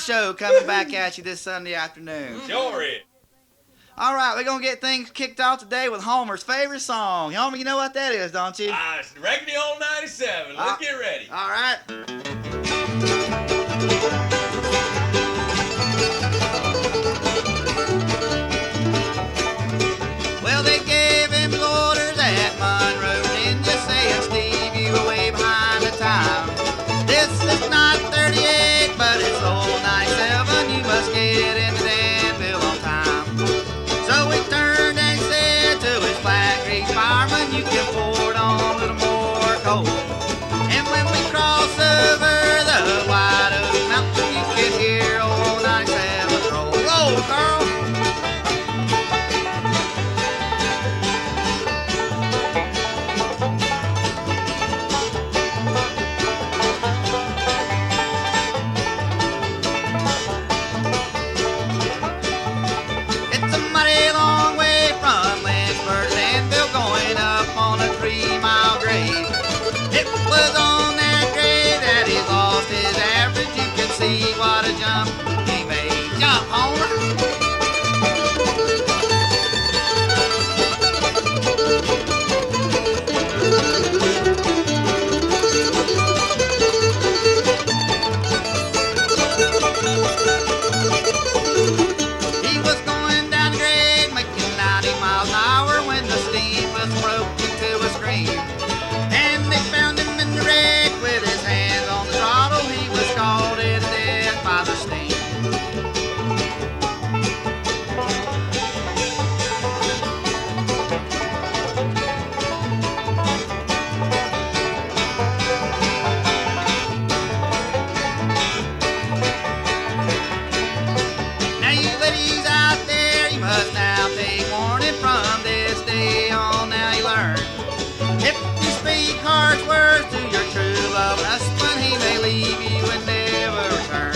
Show coming back at you this Sunday afternoon. Sure is. All right, we're going to get things kicked off today with Homer's favorite song. Homer, you know what that is, don't you? It's Reckon the Old 97. Let's get ready. All right. Well, they gave him orders at Monroe, and just saying, Steve, you were way behind the time. This is not 38, but it's old 97. You must get into Danville on time. So he turned and said to his Flat Creek fireman, you can pour it on a little more coal. And when we cross over the White Oak Mountain, you can hear old 97 roll. Roll, Carl! See what a jump he made. Jump, Homer! He was going down the grade, making 90 miles an hour when the steam was broke into a scream. And they found him in the wreck with his hands on the throttle. He was scalded to death by the steam. Now you ladies out there, you must now take warning from this day on. Now you learn. If you speak harsh words to your true love husband, he may leave you and never return.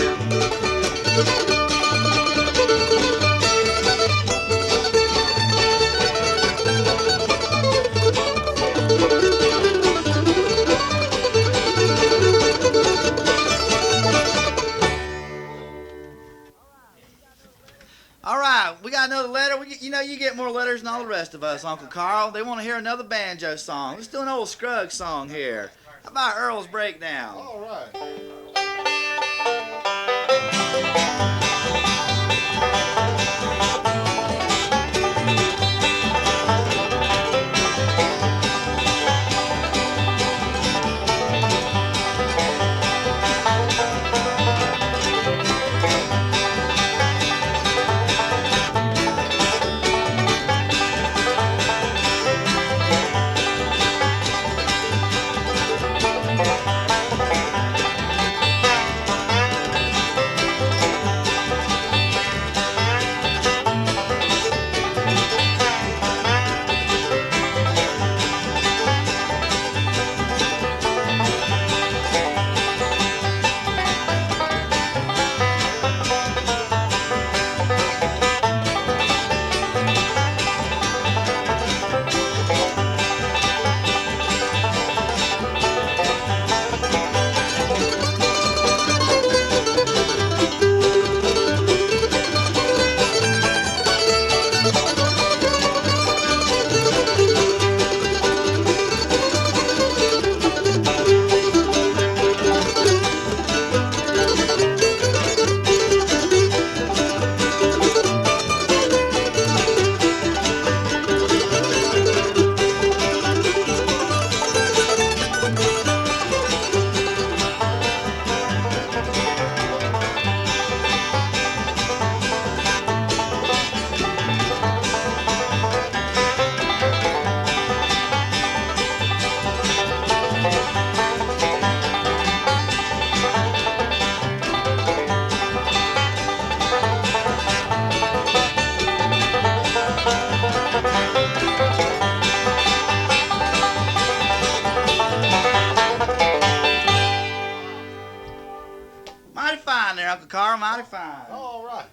All right, we got another letter. You get more letters than all the rest of us, Uncle Carl. They want to hear another banjo song. Let's do an old Scruggs song here. How about Earl's Breakdown? All right. Mighty fine there, Uncle Carl, mighty fine. All right.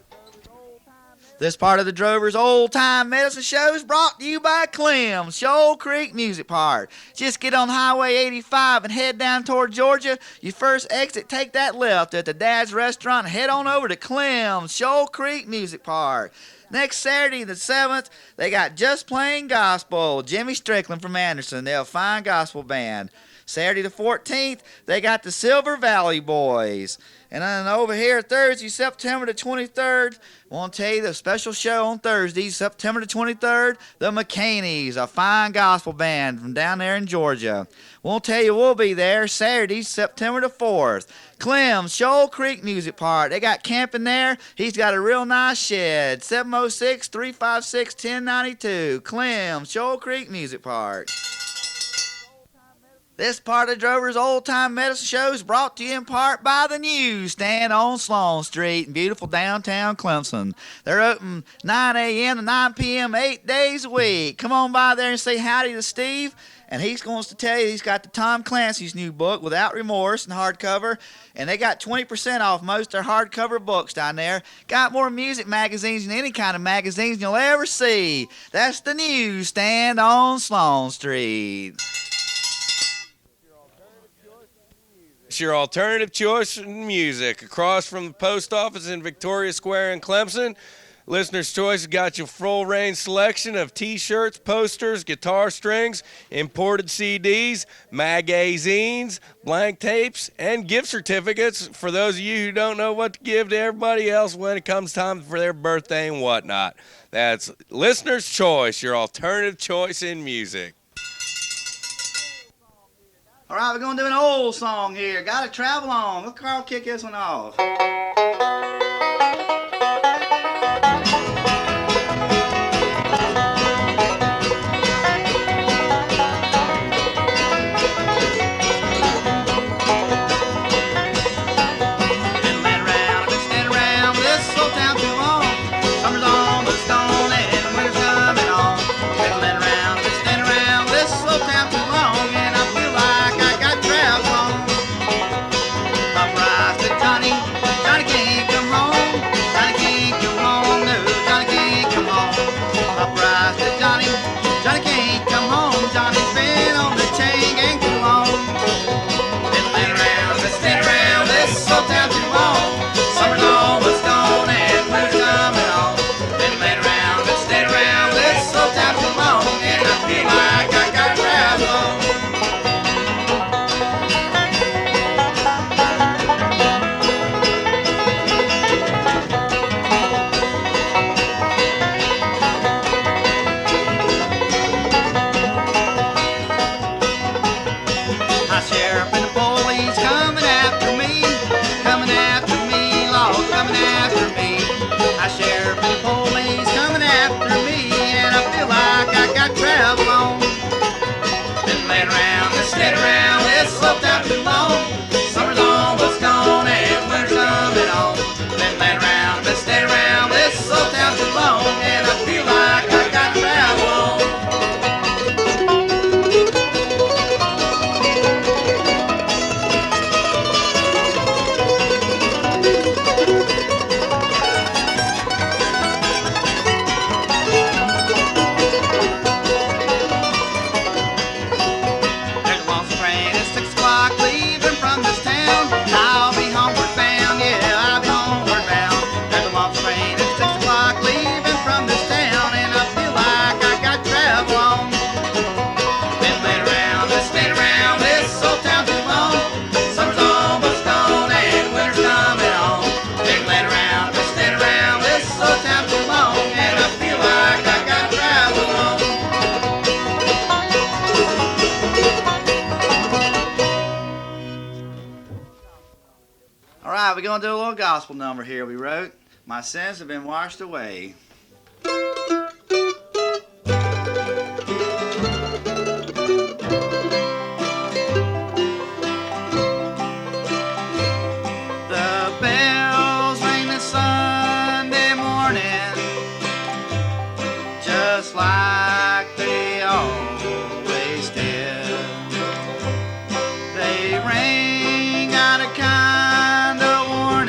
This part of the Drover's Old Time Medicine Show is brought to you by Clem, Shoal Creek Music Park. Just get on Highway 85 and head down toward Georgia. Your first exit, take that left at the Dad's Restaurant and head on over to Clem, Shoal Creek Music Park. Next Saturday, the 7th, they got Just Plain Gospel. Jimmy Strickland from Anderson. They're a fine gospel band. Saturday the 14th, they got the Silver Valley Boys. And then over here, Thursday, September the 23rd, I want to tell you the special show on Thursday, September the 23rd, the McCaney's, a fine gospel band from down there in Georgia. Won't tell you we'll be there Saturday, September the 4th. Clem, Shoal Creek Music Park. They got camping there. He's got a real nice shed. 706-356-1092. Clem, Shoal Creek Music Park. This part of Drover's Old Time Medicine Show is brought to you in part by the Newsstand on Sloan Street in beautiful downtown Clemson. They're open 9 a.m. to 9 p.m. 8 days a week. Come on by there and say howdy to Steve, and he's going to tell you he's got the Tom Clancy's new book, Without Remorse, in hardcover, and they got 20% off most of their hardcover books down there. Got more music magazines than any kind of magazines you'll ever see. That's the Newsstand on Sloan Street. It's your alternative choice in music. Across from the post office in Victoria Square in Clemson, Listener's Choice has got your full range selection of t-shirts, posters, guitar strings, imported CDs, magazines, blank tapes, and gift certificates for those of you who don't know what to give to everybody else when it comes time for their birthday and whatnot. That's Listener's Choice, your alternative choice in music. All right, we're going to do an old song here. Gotta Travel On. Let Carl kick this one off. We're going to do a little gospel number here we wrote. My sins have been washed away. The bells ring this Sunday morning, just like they always did. They ring out a kind of warning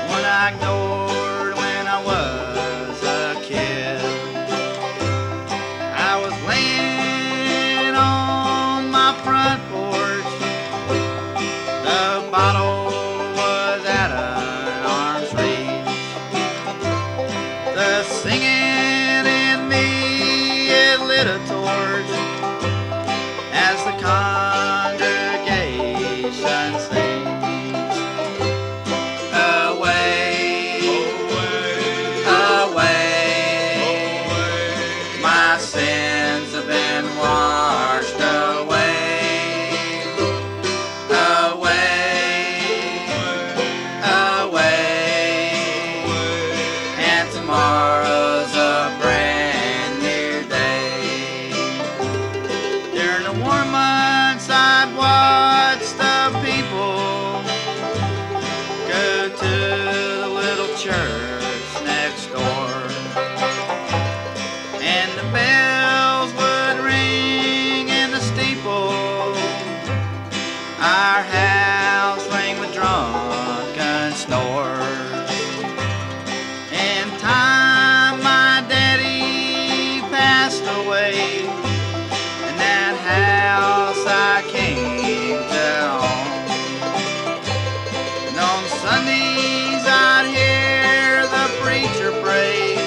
when I ignored when with lit a torch as the congregation sings. Away, away, my sins have been washed away. Away, away, and tomorrow's a brand new day. During the warm months I'd watch the people go to the little church next door, and the bells would ring in the steeple. Our house rang with drunken snores. In time my daddy passed away, and that house I came to own. And on Sundays I'd hear the preacher pray,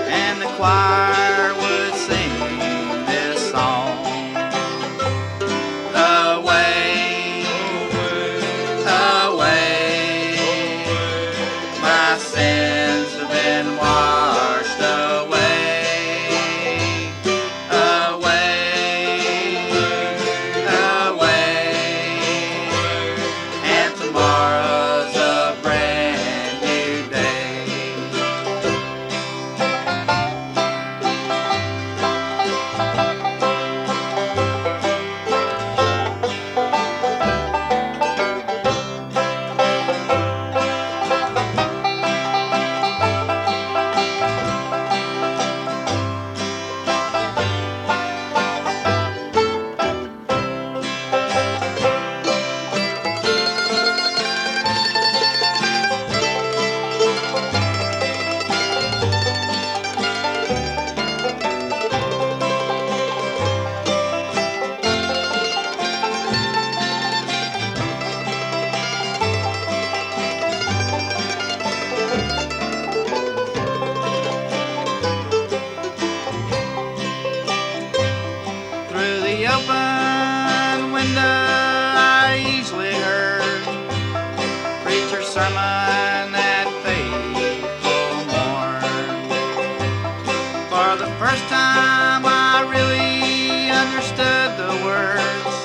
and the choir would sing this song. Away, away, my sins have been washed away. Away, away, and tomorrow's a brand new day. Through the open window I easily heard preacher's sermon that faithful morn. For the first time I really understood the words,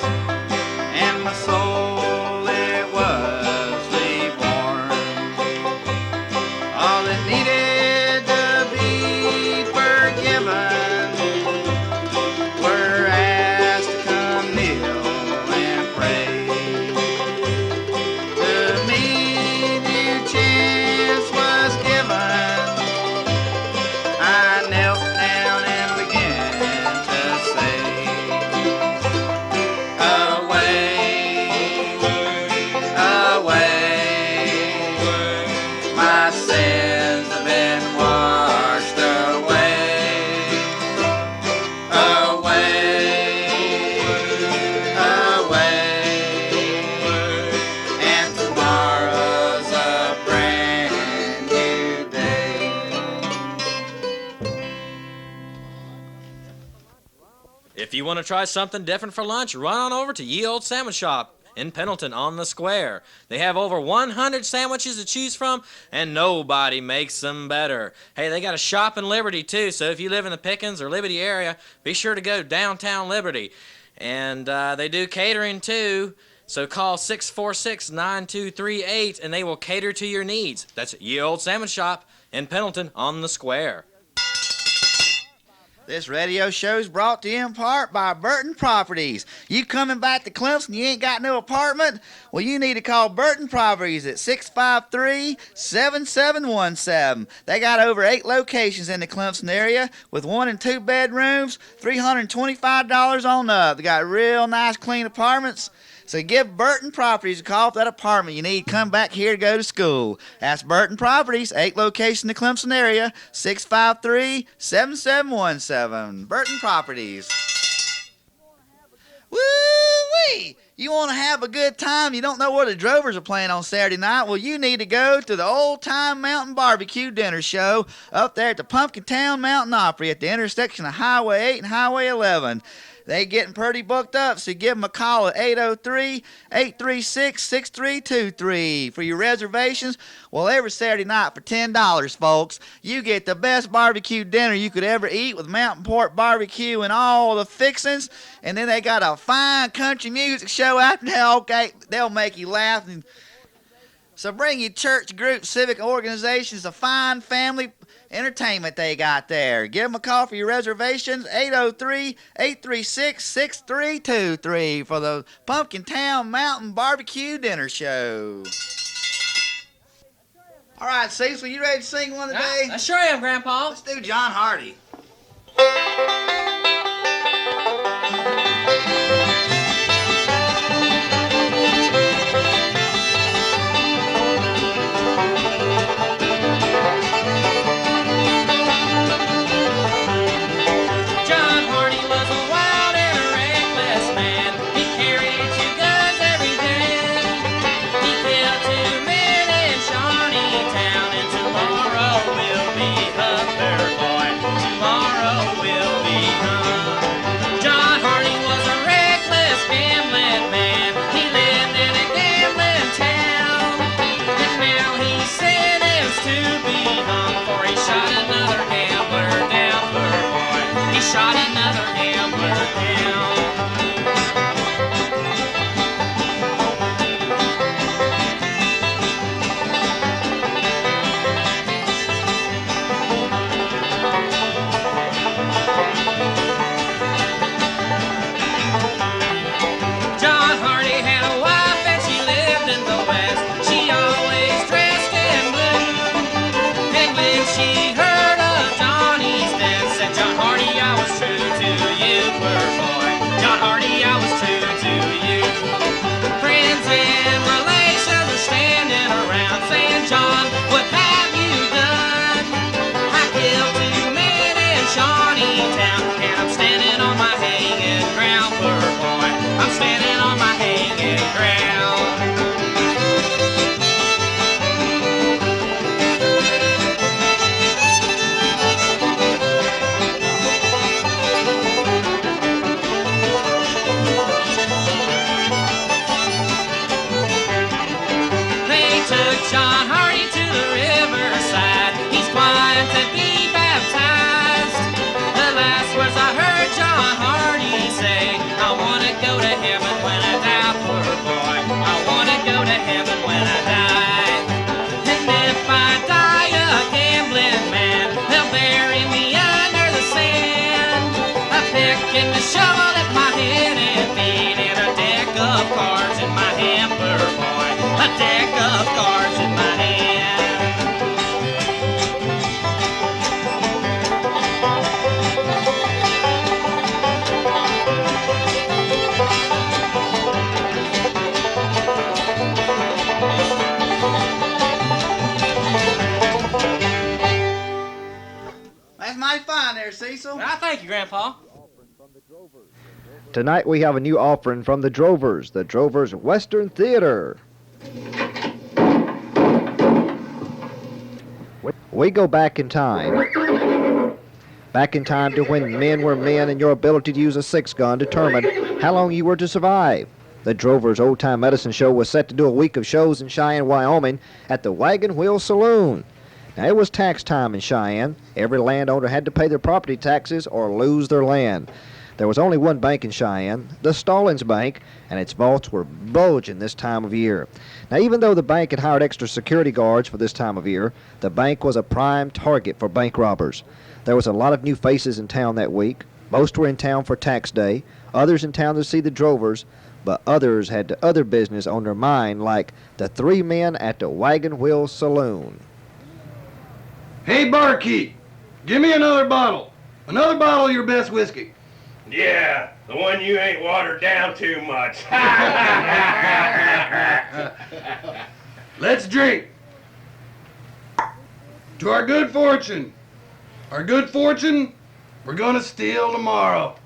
and my soul it was reborn. All that needed to be forgiven were asked to come kneel and pray. To me, new chance was given. I knelt down and began to say, away, away, my sins have been washed away. Away, away, and tomorrow's a brand new day. If you want to try something different for lunch, run on over to Ye Old Sandwich Shop in Pendleton on the Square. They have over 100 sandwiches to choose from, and nobody makes them better. Hey, they got a shop in Liberty, too, so if you live in the Pickens or Liberty area, be sure to go downtown Liberty. And they do catering, too, so call 646-9238, and they will cater to your needs. That's Ye Old Sandwich Shop in Pendleton on the Square. This radio show's brought to you in part by Burton Properties. You coming back to Clemson, you ain't got no apartment? Well, you need to call Burton Properties at 653-7717. They got over 8 locations in the Clemson area with 1 and 2 bedrooms, $325 on up. They got real nice, clean apartments. So give Burton Properties a call if that apartment you need. Come back here to go to school. That's Burton Properties, 8 locations in the Clemson area, 653-7717. Burton Properties. Woo-wee! You want to have a good time? You don't know where the Drovers are playing on Saturday night? Well, you need to go to the Old Time Mountain Barbecue Dinner Show up there at the Pumpkintown Mountain Opry at the intersection of Highway 8 and Highway 11. They getting pretty booked up, so give them a call at 803-836-6323 for your reservations. Well, every Saturday night for $10, folks, you get the best barbecue dinner you could ever eat with mountain pork barbecue and all the fixings. And then they got a fine country music show after that. Okay, they'll make you laugh. So bring your church group, civic organizations, a fine family entertainment they got there. Give them a call for your reservations, 803-836-6323 for the Pumpkintown Mountain Barbecue Dinner Show. All right, Cecil, you ready to sing one today? I sure am, Grandpa. Let's do John Hardy. Shot another gambler down. John Hardy had a wife and she lived in the West. She always dressed in blue. And when she heard of Johnny's death, said, John Hardy, I was true to you, poor boy. John Hardy, I was true to you. Friends and relations are standing around saying, John, what have you done? I killed 2 men in Shawneetown, and I'm standing on my hanging ground, poor boy. I'm standing on my hanging ground. John Hardy to the riverside. He's going to be baptized. The last words I heard John Hardy say, I want to go to heaven when I die, poor boy. I want to go to heaven when I die. And if I die a gambling man, they'll bury me under the sand. A pick and a shovel at my head and feet, and a deck of cards in my hand, poor boy. A deck of cards in my hand. That's mighty fine there, Cecil. I thank you, Grandpa. Tonight we have a new offering from the Drovers Western Theater. We go back in time. Back in time to when men were men and your ability to use a 6-gun determined how long you were to survive. The Drovers Old Time Medicine Show was set to do a week of shows in Cheyenne, Wyoming at the Wagon Wheel Saloon. Now, it was tax time in Cheyenne. Every landowner had to pay their property taxes or lose their land. There was only one bank in Cheyenne, the Stallings Bank, and its vaults were bulging this time of year. Now, even though the bank had hired extra security guards for this time of year, the bank was a prime target for bank robbers. There was a lot of new faces in town that week. Most were in town for tax day, others in town to see the Drovers, but others had other business on their mind, like the 3 men at the Wagon Wheel Saloon. Hey, barkeep, give me another bottle. Another bottle of your best whiskey. Yeah, the one you ain't watered down too much. Let's drink. To our good fortune. Our good fortune, we're gonna steal tomorrow.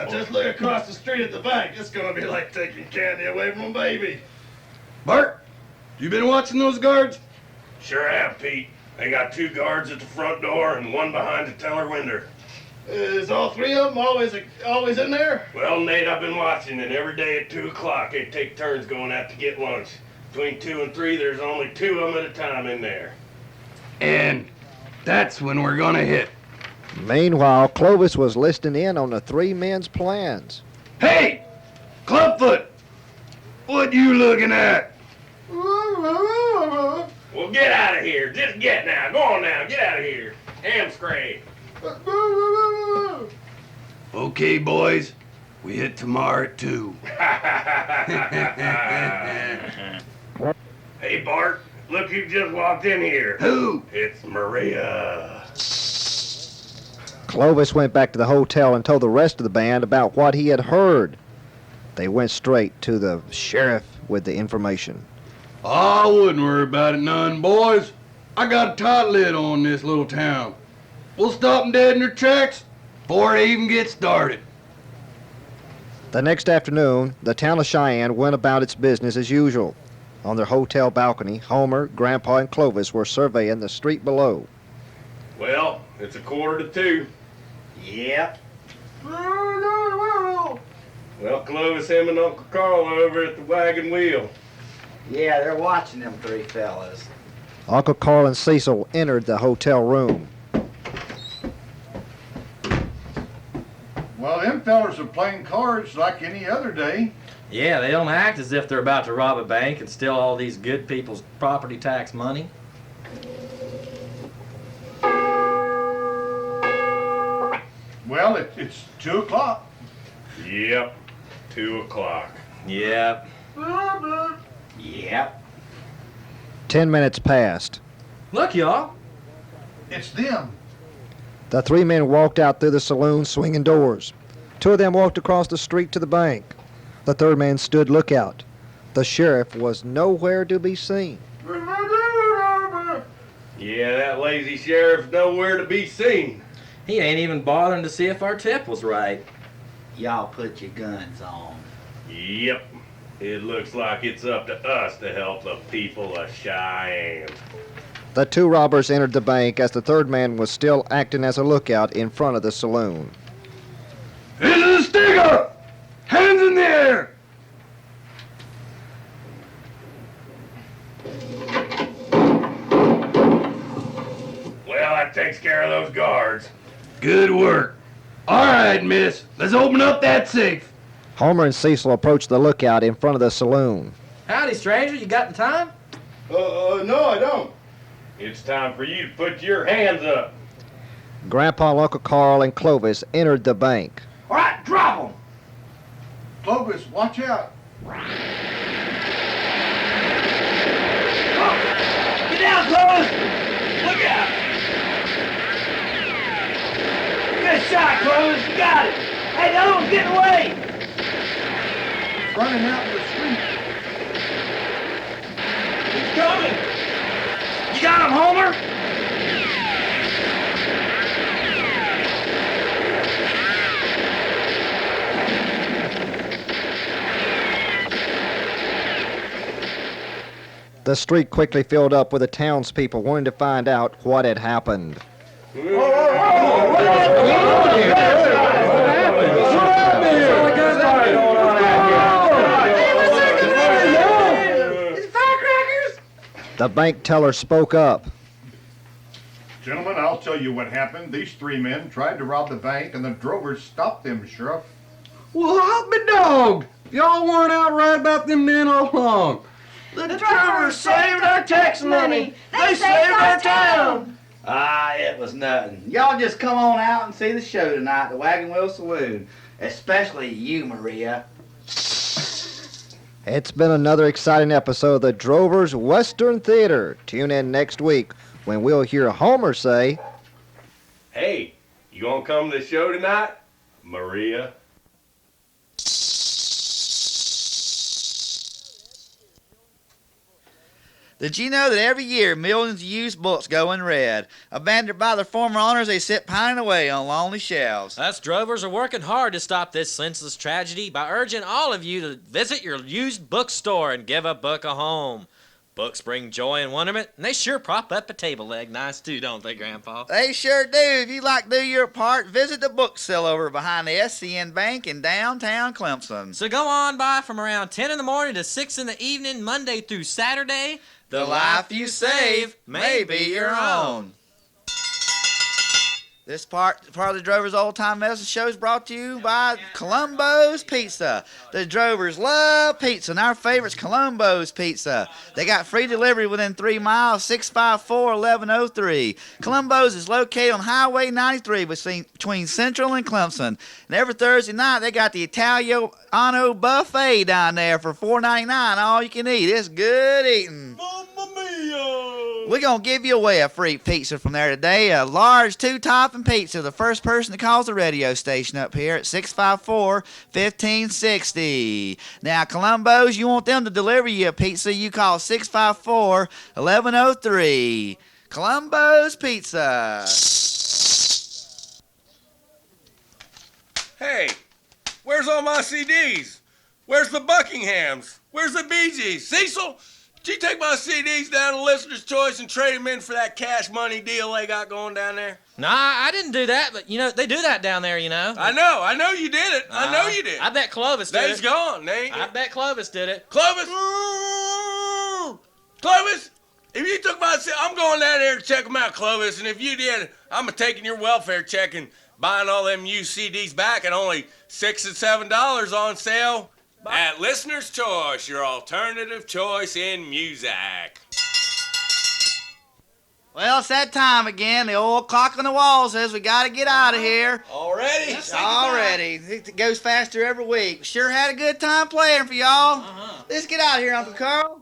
Just look across the street at the bank. It's gonna be like taking candy away from a baby. Bart, you been watching those guards? Sure have, Pete. They got 2 guards at the front door and 1 behind the teller window. Is all 3 of them always in there? Well, Nate, I've been watching, and every day at 2 o'clock they take turns going out to get lunch. Between 2 and 3, there's only 2 of them at a time in there. And that's when we're gonna hit. Meanwhile, Clovis was listening in on the 3 men's plans. Hey! Clubfoot! What you looking at? Well, get out of here. Just get now. Go on now. Get out of here. Hamstring. Okay, boys. We hit tomorrow at 2. Hey, Bart. Look who just walked in here. Who? It's Maria. Clovis went back to the hotel and told the rest of the band about what he had heard. They went straight to the sheriff with the information. I wouldn't worry about it none, boys. I got a tight lid on this little town. We'll stop them dead in their tracks before they even get started. The next afternoon, the town of Cheyenne went about its business as usual. On their hotel balcony, Homer, Grandpa, and Clovis were surveying the street below. Well, it's 1:45. Yep. Well, Clovis, him, and Uncle Carl are over at the Wagon Wheel. Yeah, they're watching them 3 fellas. Uncle Carl and Cecil entered the hotel room. Well, them fellers are playing cards like any other day. Yeah, they don't act as if they're about to rob a bank and steal all these good people's property tax money. Well, it's 2 o'clock. Yep, 2 o'clock. Yep. Yep. 10 minutes passed. Look, y'all. It's them. The 3 men walked out through the saloon, swinging doors. 2 of them walked across the street to the bank. The 3rd man stood lookout. The sheriff was nowhere to be seen. Yeah, that lazy sheriff's nowhere to be seen. He ain't even bothering to see if our tip was right. Y'all put your guns on. Yep. It looks like it's up to us to help the people of Cheyenne. The 2 robbers entered the bank as the 3rd man was still acting as a lookout in front of the saloon. This is a stick-up! Hands in the air! Well, that takes care of those guards. Good work. All right, miss. Let's open up that safe. Homer and Cecil approached the lookout in front of the saloon. Howdy, stranger. You got the time? No, I don't. It's time for you to put your hands up. Grandpa, Uncle Carl, and Clovis entered the bank. All right, drop them. Clovis, watch out. Get down, Clovis. Look out. Good shot, Clovis. You got it. Hey, the other one's getting away. Running out in the street. He's coming. You got him, Homer? The street quickly filled up with the townspeople wanting to find out what had happened. The bank teller spoke up. Gentlemen, I'll tell you what happened. These 3 men tried to rob the bank and the drovers stopped them, Sheriff. Well, I'll be dogged. Y'all weren't out right about them men all along. The drovers saved our tax money. They saved our town. Ah, it was nothing. Y'all just come on out and see the show tonight at the Wagon Wheel Saloon. Especially you, Maria. It's been another exciting episode of the Drovers Western Theater. Tune in next week when we'll hear Homer say, Hey, you gonna come to the show tonight, Maria? Did you know that every year millions of used books go in red? Abandoned by their former owners, they sit pining away on lonely shelves. Us drovers are working hard to stop this senseless tragedy by urging all of you to visit your used bookstore and give a book a home. Books bring joy and wonderment, and they sure prop up a table leg nice too, don't they, Grandpa? They sure do. If you'd like to do your part, visit the Book Cellar over behind the SCN Bank in downtown Clemson. So go on by from around 10 in the morning to 6 in the evening, Monday through Saturday. The life you save may be your own. This part of the Drover's Old Time Medicine Show is brought to you by Columbo's Pizza. The Drovers love pizza, and our favorite's Columbo's Pizza. They got free delivery within 3 miles, 654-1103. Columbo's is located on Highway 93 between Central and Clemson. And every Thursday night, they got the Italiano Buffet down there for $4.99, all you can eat. It's good eating. Mamma mia! We're going to give you away a free pizza from there today, a large 2-topping pizza. The first person that calls the radio station up here at 654-1560. Now, Columbo's, you want them to deliver you a pizza, you call 654-1103. Columbo's Pizza. Hey, where's all my CDs? Where's the Buckinghams? Where's the Bee Gees? Cecil? Did you take my CDs down to Listener's Choice and trade them in for that cash money deal they got going down there? Nah, I didn't do that, but, they do that down there, I know you did it. I know you did. I bet Clovis did They's it. gone. They ain't I bet Clovis did it. Clovis! Clovis! If you took my CD, I'm going down there to check them out, Clovis. And if you did, I'm taking your welfare check and buying all them used CDs back at only $6 and $7 on sale. At Listener's Choice, your alternative choice in music. Well, it's that time again. The old clock on the wall says we got to get out of here. Already? Already. It goes faster every week. Sure had a good time playing for y'all. Let's get out of here, Uncle Carl.